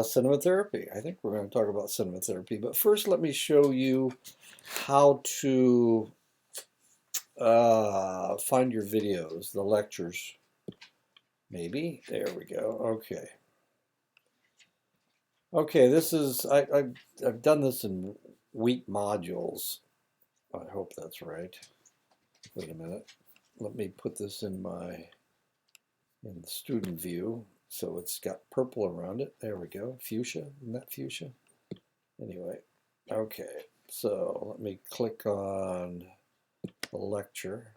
Cinema therapy. I think we're going to talk about cinema therapy, but first let me show you how to find your videos, the lectures. Maybe. There we go. Okay. Okay, this is, I've done this in week modules. I hope that's right. Wait a minute. Let me put this in the student view. So it's got purple around it. There we go. Fuchsia. Isn't that fuchsia? Anyway, okay. So let me click on the lecture.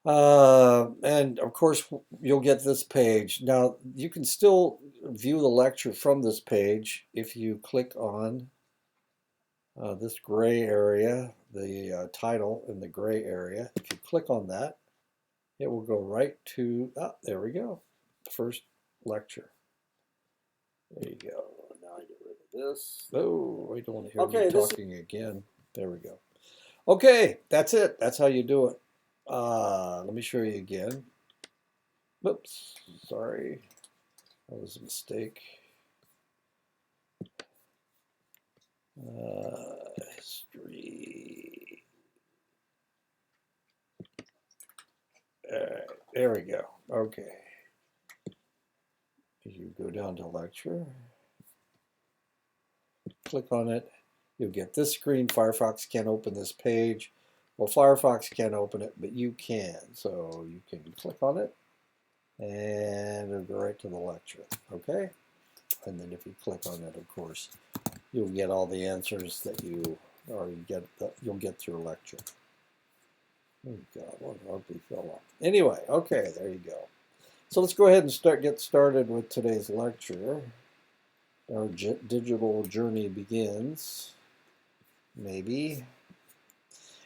And of course, you'll get this page. Now, you can still view the lecture from this page if you click on this gray area, the title in the gray area. If you click on that, it will go right to, there we go, first lecture. There you go. Now I get rid of this. Oh, I don't want to hear me talking again. There we go. Okay, that's it. That's how you do it. Let me show you again. Oops, sorry. That was a mistake. History. There we go. Okay. You go down to lecture, click on it, you'll get this screen. Firefox can't open this page. Well, Firefox can't open it, but you can. So you can click on it, and it'll go right to the lecture. Okay? And then if you click on it, of course, you'll get all the answers that you'll get through a lecture. Oh God, what an ugly fellow. Anyway, okay, there you go. So let's go ahead and get started with today's lecture. Our digital journey begins. Maybe.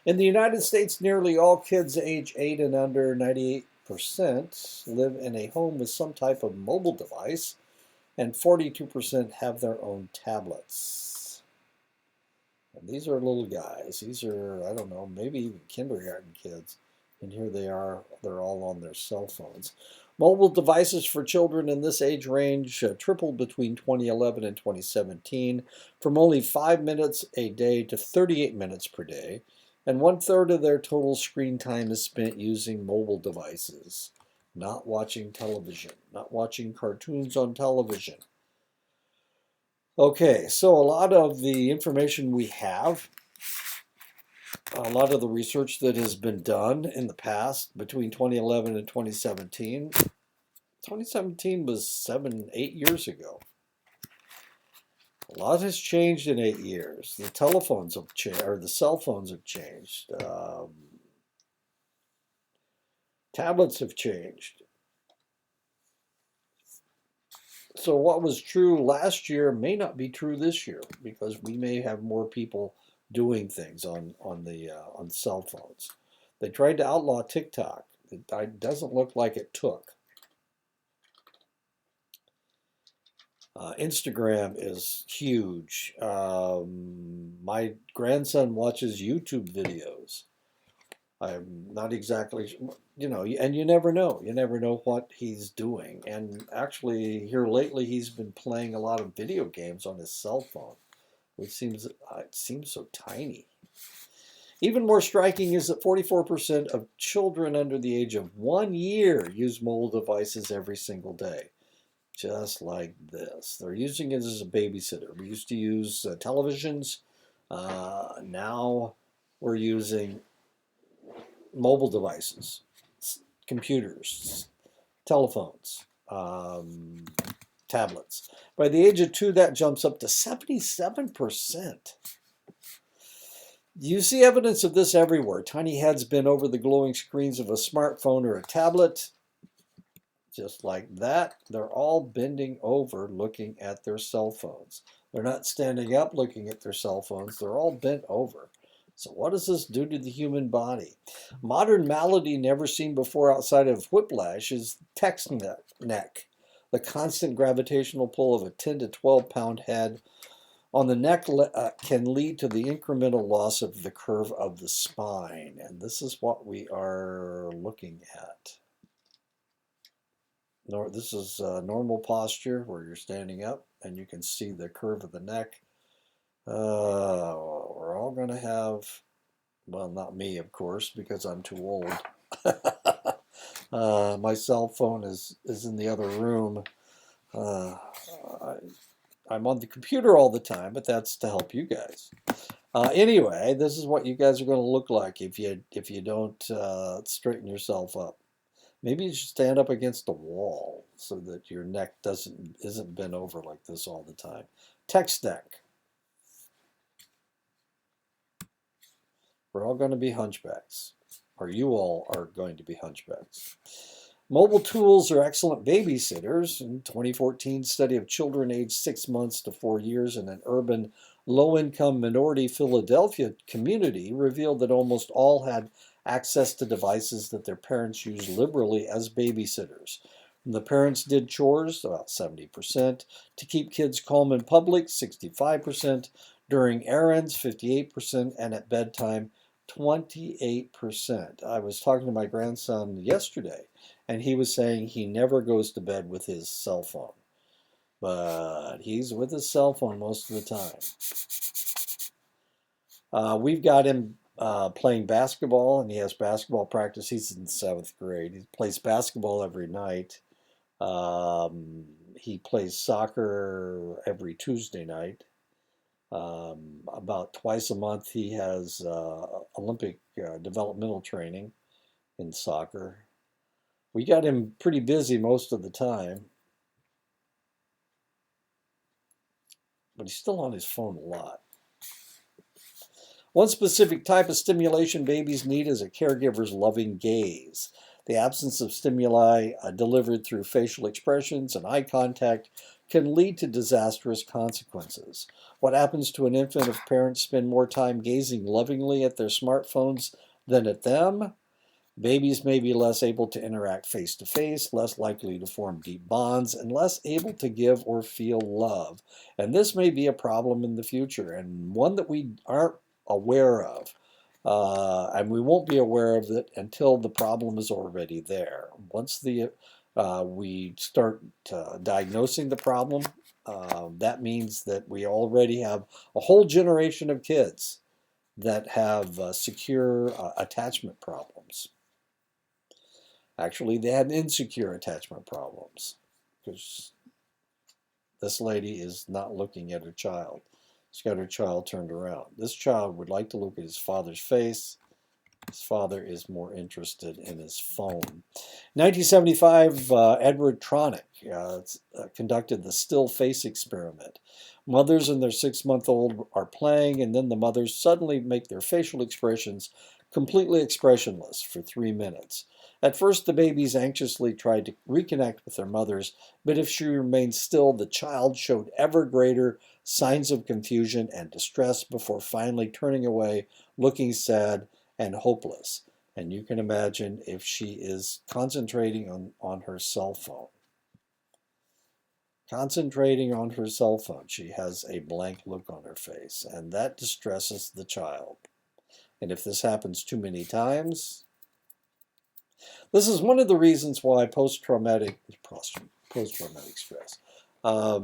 In the United States, nearly all kids age 8 and under, 98%, live in a home with some type of mobile device, and 42% have their own tablets. And these are little guys. These are, I don't know, maybe even kindergarten kids. And here they are. They're all on their cell phones. Mobile devices for children in this age range tripled between 2011 and 2017 from only 5 minutes a day to 38 minutes per day. And 1/3 of their total screen time is spent using mobile devices, not watching television, not watching cartoons on television. Okay, so a lot of the information we have, a lot of the research that has been done in the past between 2011 and 2017, 2017 was 7-8 years ago. A lot has changed in 8 years. The telephones have changed, or the cell phones have changed. Tablets have changed. So what was true last year may not be true this year because we may have more people doing things on cell phones. They tried to outlaw TikTok. It doesn't look like it took. Instagram is huge. My grandson watches YouTube videos. I'm not exactly, and you never know. You never know what he's doing. And actually, here lately, he's been playing a lot of video games on his cell phone, which seems so tiny. Even more striking is that 44% of children under the age of 1 year use mobile devices every single day. Just like this. They're using it as a babysitter. We used to use televisions. Now we're using mobile devices, computers, telephones, tablets. By the age of 2, that jumps up to 77%. You see evidence of this everywhere. Tiny heads bent over the glowing screens of a smartphone or a tablet. Just like that, they're all bending over looking at their cell phones. They're not standing up looking at their cell phones. They're all bent over. So what does this do to the human body? Modern malady never seen before outside of whiplash is text neck. The constant gravitational pull of a 10 to 12 pound head on the neck can lead to the incremental loss of the curve of the spine. And this is what we are looking at. This is normal posture where you're standing up and you can see the curve of the neck. We're all going to have, well, not me, of course, because I'm too old. My cell phone is in the other room. Uh, I'm on the computer all the time, but that's to help you guys. Anyway, this is what you guys are going to look like if you don't straighten yourself up. Maybe you should stand up against the wall so that your neck isn't bent over like this all the time. Text deck. We're all going to be hunchbacks, or you all are going to be hunchbacks. Mobile tools are excellent babysitters. In 2014 study of children aged 6 months to 4 years in an urban low-income minority Philadelphia community revealed that almost all had access to devices that their parents used liberally as babysitters. When the parents did chores, about 70%, to keep kids calm in public, 65%, during errands, 58%, and at bedtime, 28%. I was talking to my grandson yesterday, and he was saying he never goes to bed with his cell phone, but he's with his cell phone most of the time. We've got him playing basketball, and he has basketball practice. He's in 7th grade. He plays basketball every night. He plays soccer every Tuesday night. About twice a month, he has Olympic developmental training in soccer. We got him pretty busy most of the time, but he's still on his phone a lot. One specific type of stimulation babies need is a caregiver's loving gaze. The absence of stimuli delivered through facial expressions and eye contact can lead to disastrous consequences. What happens to an infant if parents spend more time gazing lovingly at their smartphones than at them? Babies may be less able to interact face to face, less likely to form deep bonds, and less able to give or feel love. And this may be a problem in the future, and one that we aren't aware of. And we won't be aware of it until the problem is already there. Once we start diagnosing the problem, that means that we already have a whole generation of kids that have secure attachment problems. Actually, they had insecure attachment problems because this lady is not looking at her child. She's got her child turned around. This child would like to look at his father's face. His father is more interested in his phone. 1975, Edward Tronick conducted the still face experiment. Mothers and their 6-month-old are playing, and then the mothers suddenly make their facial expressions completely expressionless for 3 minutes. At first, the babies anxiously tried to reconnect with their mothers, but if she remained still, the child showed ever greater signs of confusion and distress before finally turning away, looking sad and hopeless. And you can imagine if she is concentrating on her cell phone. Concentrating on her cell phone, she has a blank look on her face, and that distresses the child. And if this happens too many times, this is one of the reasons why post-traumatic stress. What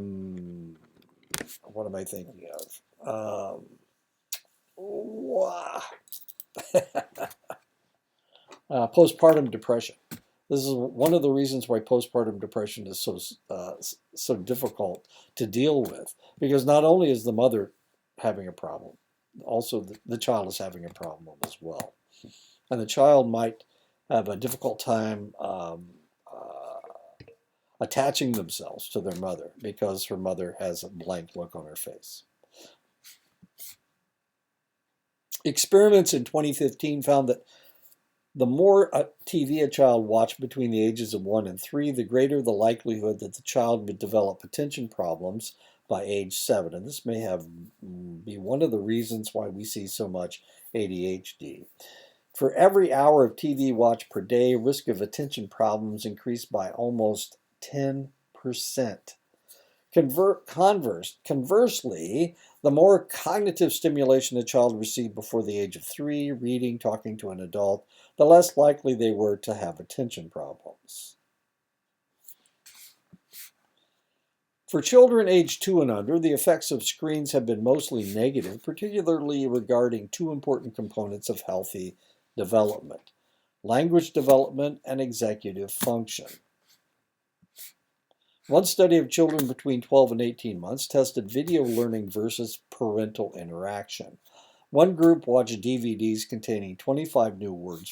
am I thinking of? Postpartum depression. This is one of the reasons why postpartum depression is so difficult to deal with, because not only is the mother having a problem, also the child is having a problem as well, and the child might have a difficult time attaching themselves to their mother because her mother has a blank look on her face. Experiments in 2015 found that the more TV a child watched between the ages of 1 and 3, the greater the likelihood that the child would develop attention problems by age 7. And this may be one of the reasons why we see so much ADHD. For every hour of TV watch per day, risk of attention problems increased by almost 10%. Conversely, the more cognitive stimulation a child received before the age of 3, reading, talking to an adult, the less likely they were to have attention problems. For children aged 2 and under, the effects of screens have been mostly negative, particularly regarding two important components of healthy development: language development and executive function. One study of children between 12 and 18 months tested video learning versus parental interaction. One group watched DVDs containing 25 new words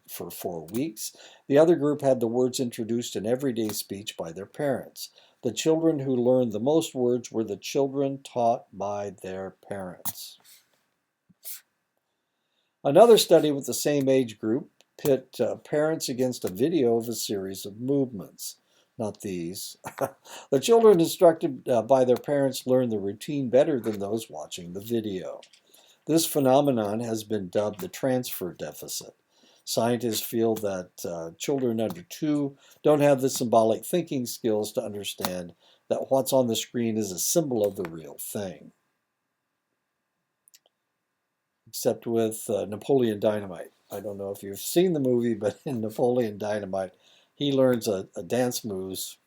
for 4 weeks. The other group had the words introduced in everyday speech by their parents. The children who learned the most words were the children taught by their parents. Another study with the same age group pit parents against a video of a series of movements. Not these. The children instructed by their parents learned the routine better than those watching the video. This phenomenon has been dubbed the transfer deficit. Scientists feel that children under 2 don't have the symbolic thinking skills to understand that what's on the screen is a symbol of the real thing. Except with Napoleon Dynamite. I don't know if you've seen the movie, but in Napoleon Dynamite, he learns a dance moves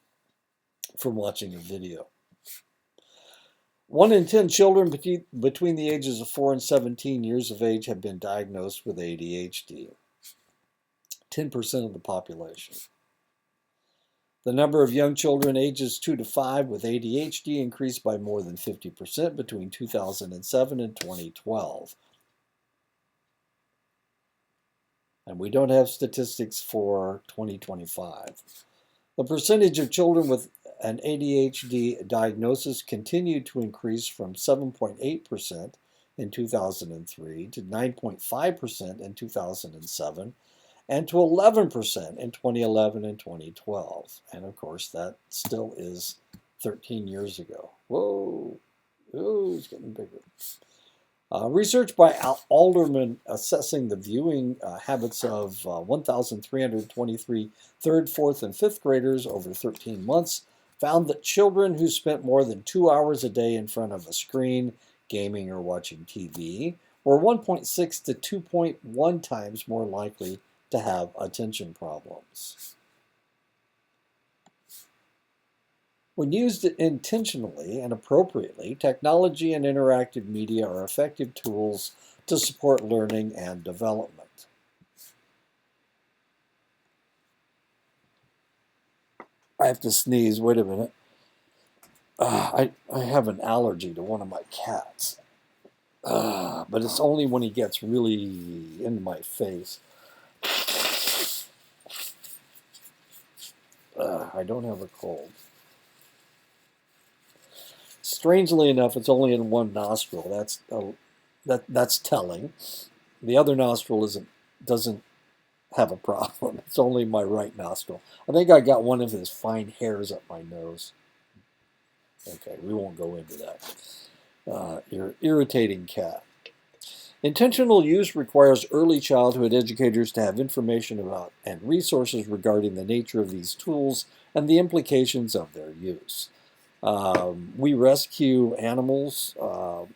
from watching a video. 1 in 10 children between the ages of 4 and 17 years of age have been diagnosed with ADHD. 10% of the population. The number of young children ages 2 to 5 with ADHD increased by more than 50% between 2007 and 2012. And we don't have statistics for 2025. The percentage of children with an ADHD diagnosis continued to increase from 7.8% in 2003 to 9.5% in 2007 and to 11% in 2011 and 2012. And of course, that still is 13 years ago. Whoa, it's getting bigger. Research by Alderman assessing the viewing habits of 1,323 third, fourth, and fifth graders over 13 months found that children who spent more than 2 hours a day in front of a screen, gaming or watching TV, were 1.6 to 2.1 times more likely to have attention problems. When used intentionally and appropriately, technology and interactive media are effective tools to support learning and development. I have to sneeze. Wait a minute. I have an allergy to one of my cats. But it's only when he gets really into my face. I don't have a cold. Strangely enough, it's only in one nostril. That's telling. The other nostril doesn't have a problem. It's only my right nostril. I think I got one of his fine hairs up my nose. Okay, we won't go into that. Your irritating cat. Intentional use requires early childhood educators to have information about and resources regarding the nature of these tools and the implications of their use. We rescue animals.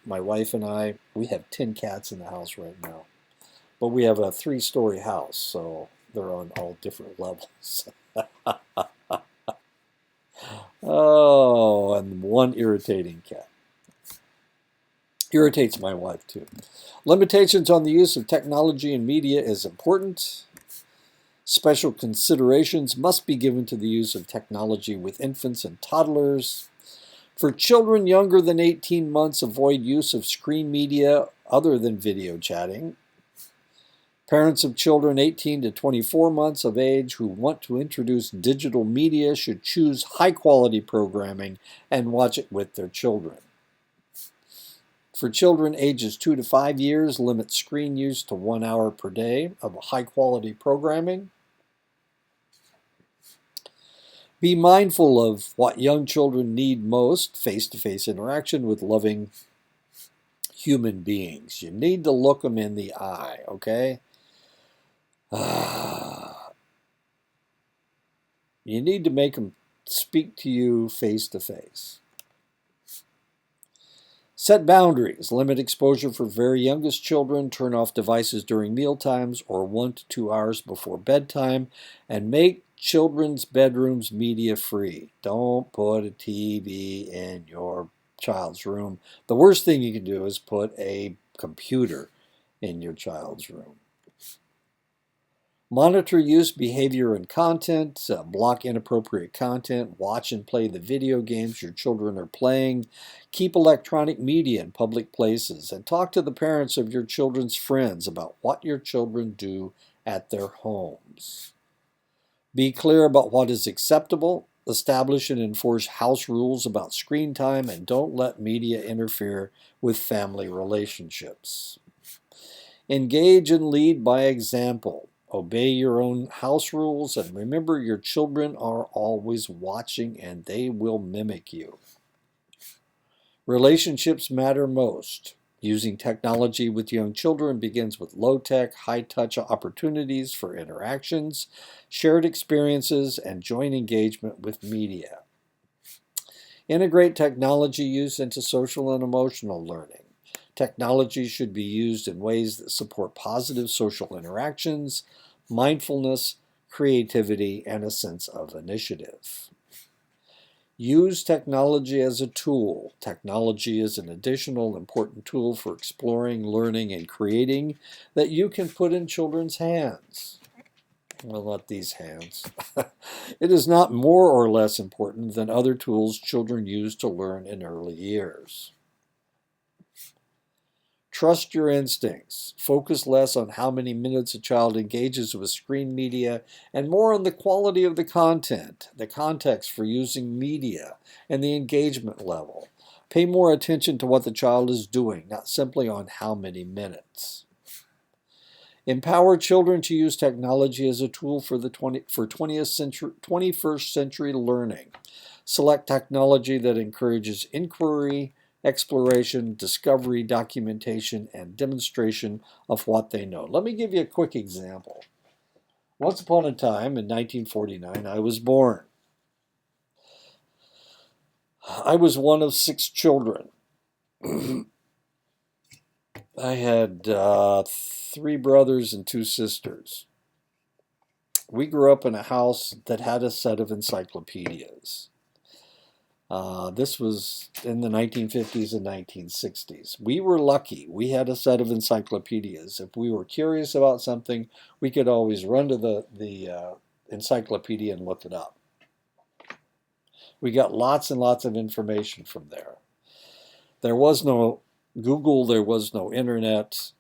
My wife and I, we have 10 cats in the house right now. But we have a 3-story house, so they're on all different levels. Oh, and one irritating cat. Irritates my wife too. Limitations on the use of technology and media is important. Special considerations must be given to the use of technology with infants and toddlers. For children younger than 18 months, avoid use of screen media other than video chatting. Parents of children 18 to 24 months of age who want to introduce digital media should choose high-quality programming and watch it with their children. For children ages 2 to 5 years, limit screen use to 1 hour per day of high-quality programming. Be mindful of what young children need most: face-to-face interaction with loving human beings. You need to look them in the eye, okay? You need to make them speak to you face-to-face. Set boundaries. Limit exposure for very youngest children. Turn off devices during meal times or 1 to 2 hours before bedtime. And make children's bedrooms media free. Don't put a TV in your child's room. The worst thing you can do is put a computer in your child's room. Monitor use, behavior, and content. Block inappropriate content. Watch and play the video games your children are playing. Keep electronic media in public places. And talk to the parents of your children's friends about what your children do at their homes. Be clear about what is acceptable. Establish and enforce house rules about screen time, and don't let media interfere with family relationships. Engage and lead by example. Obey your own house rules, and remember your children are always watching and they will mimic you. Relationships matter most. Using technology with young children begins with low-tech, high-touch opportunities for interactions, shared experiences, and joint engagement with media. Integrate technology use into social and emotional learning. Technology should be used in ways that support positive social interactions, mindfulness, creativity, and a sense of initiative. Use technology as a tool. Technology is an additional important tool for exploring, learning, and creating that you can put in children's hands. Well, not these hands. It is not more or less important than other tools children use to learn in early years. Trust your instincts. Focus less on how many minutes a child engages with screen media and more on the quality of the content, the context for using media, and the engagement level. Pay more attention to what the child is doing, not simply on how many minutes. Empower children to use technology as a tool for 21st century learning. Select technology that encourages inquiry, exploration, discovery, documentation, and demonstration of what they know. Let me give you a quick example. Once upon a time, in 1949, I was born. I was one of 6 children. I had 3 brothers and 2 sisters. We grew up in a house that had a set of encyclopedias. This was in the 1950s and 1960s. We were lucky. We had a set of encyclopedias. If we were curious about something, we could always run to the encyclopedia and look it up. We got lots and lots of information from there. There was no Google, there was no internet.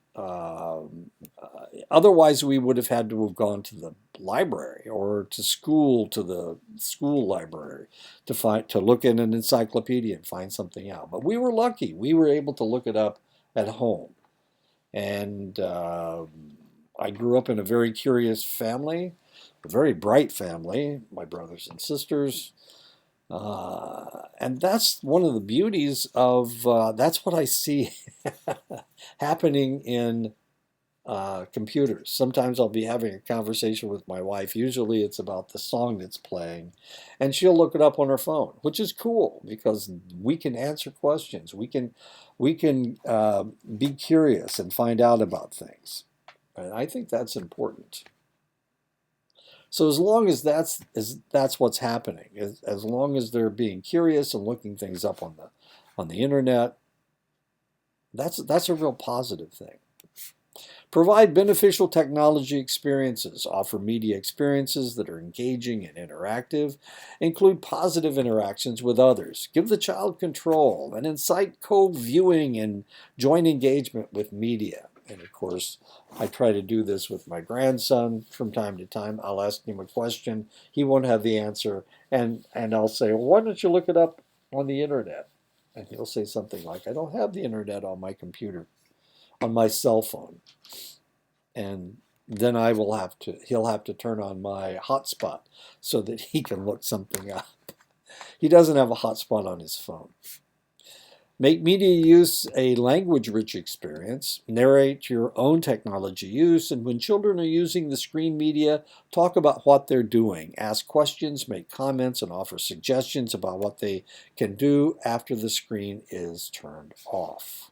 Otherwise, we would have had to have gone to the library or to the school library to look in an encyclopedia and find something out. But we were lucky. We were able to look it up at home. And I grew up in a very curious family, a very bright family, my brothers and sisters. And that's one of the beauties of, that's what I see happening in computers. Sometimes I'll be having a conversation with my wife. Usually it's about the song that's playing, and she'll look it up on her phone, which is cool because we can answer questions. We can be curious and find out about things. And I think that's important. So as long as that's what's happening, as long as they're being curious and looking things up on the internet, that's a real positive thing. Provide beneficial technology experiences. Offer media experiences that are engaging and interactive. Include positive interactions with others. Give the child control and incite co-viewing and joint engagement with media. And of course, I try to do this with my grandson from time to time. I'll ask him a question. He won't have the answer. And I'll say, well, why don't you look it up on the internet? And he'll say something like, I don't have the internet on my computer, on my cell phone. And then he'll have to turn on my hotspot so that he can look something up. He doesn't have a hotspot on his phone. Make media use a language-rich experience. Narrate your own technology use, and when children are using the screen media, talk about what they're doing. Ask questions, make comments, and offer suggestions about what they can do after the screen is turned off.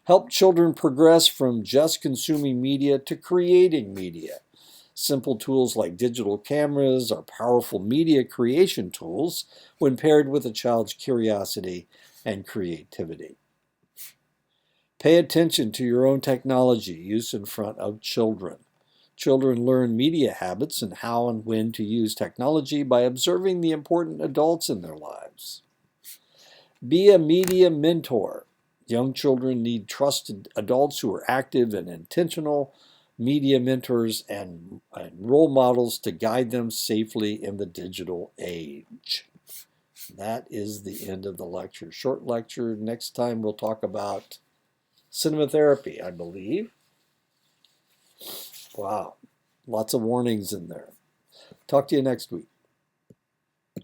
Help children progress from just consuming media to creating media. Simple tools like digital cameras are powerful media creation tools when paired with a child's curiosity and creativity. Pay attention to your own technology use in front of children. Children learn media habits and how and when to use technology by observing the important adults in their lives. Be a media mentor. Young children need trusted adults who are active and intentional, media mentors and role models to guide them safely in the digital age. That is the end of the lecture. Short lecture. Next time we'll talk about cinema therapy, I believe. Wow, lots of warnings in there. Talk to you next week.